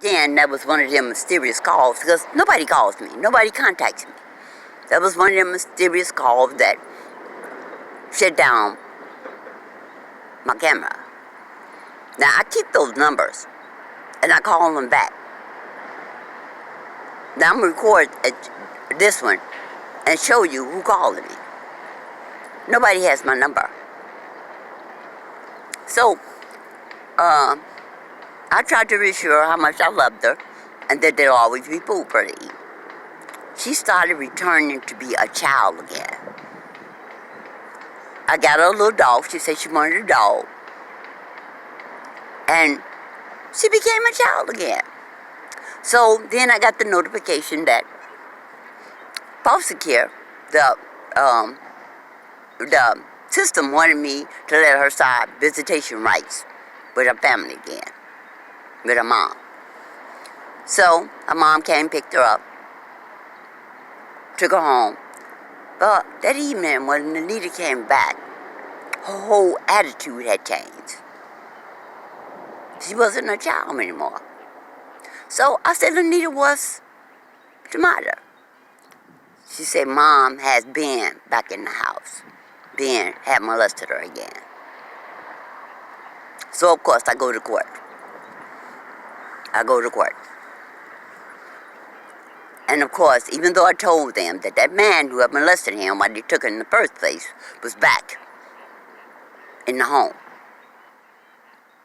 Again, that was one of them mysterious calls because nobody calls me. Nobody contacts me. That was one of them mysterious calls that shut down my camera. Now, I keep those numbers and I call them back. Now, I'm going to record this one and show you who called me. Nobody has my number. So, I tried to reassure her how much I loved her and that there'll always be food for her to eat. She started returning to be a child again. I got her a little dog. She said she wanted a dog. And she became a child again. So then I got the notification that foster care, the system wanted me to let her start visitation rights with her family again, with her mom. So her mom came, picked her up, took her home. But that evening when Anita came back, her whole attitude had changed. She wasn't a child anymore. So I said, Anita, what's the matter? She said, Mom has Ben back in the house. Ben had molested her again. So of course I go to court. And of course, even though I told them that that man who had molested him while they took her in the first place was back in the home.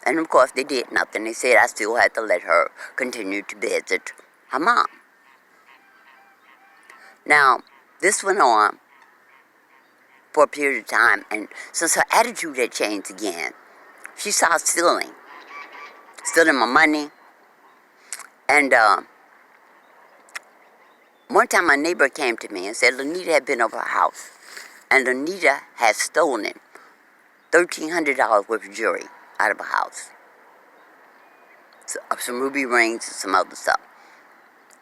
And of course they did nothing. They said I still had to let her continue to visit her mom. Now, this went on for a period of time, and since her attitude had changed again, she started stealing my money. And one time my neighbor came to me and said Lanita had been over her house, and Lanita had stolen $1,300 worth of jewelry out of her house. So, some ruby rings and some other stuff.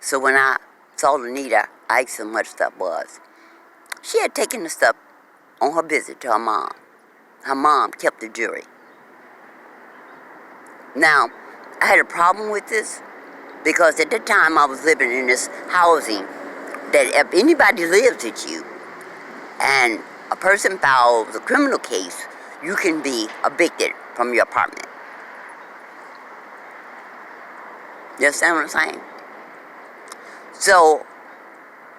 So when I saw Lanita, I asked her what stuff was. She had taken the stuff on her visit to her mom. Her mom kept the jewelry. Now, I had a problem with this because at the time I was living in this housing that if anybody lives with you and a person files a criminal case, you can be evicted from your apartment. You understand what I'm saying? So,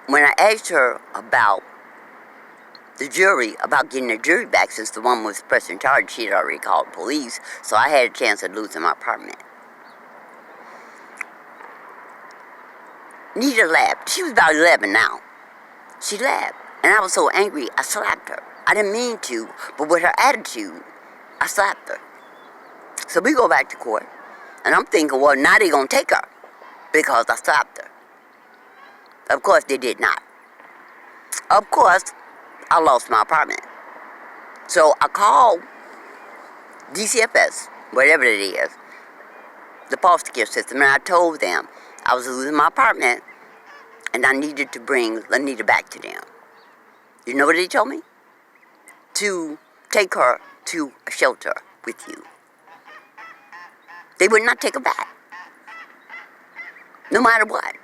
when I asked her about the jury, about getting the jury back, since the one was pressing charge, she had already called police, so I had a chance of losing my apartment. Nita laughed. She was about 11 now. She laughed, and I was so angry, I slapped her. I didn't mean to, but with her attitude, I slapped her. So we go back to court, and I'm thinking, well, now they're going to take her because I slapped her. Of course, they did not. Of course, I lost my apartment. So I called DCFS, whatever it is, the foster care system, and I told them I was losing my apartment and I needed to bring Lanita back to them. You know what they told me? To take her to a shelter with you. They would not take her back. No matter what.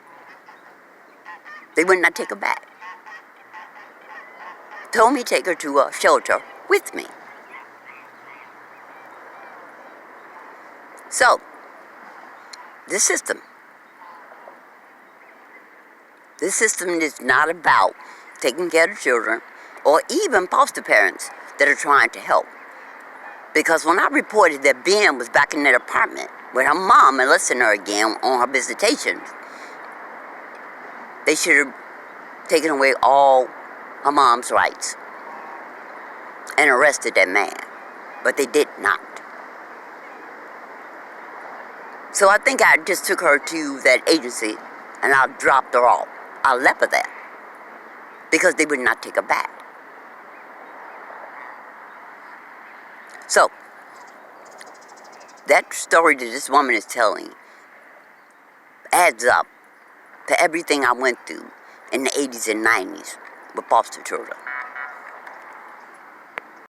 They would not take her back. Told me to take her to a shelter with me. So, this system is not about taking care of children or even foster parents that are trying to help. Because when I reported that Ben was back in that apartment with her mom molesting her again on her visitations, they should have taken away all her mom's rights and arrested that man. But they did not. So I think I just took her to that agency and I dropped her off. I left her there because they would not take her back. So, that story that this woman is telling adds up to everything I went through in the 80s and 90s with foster children.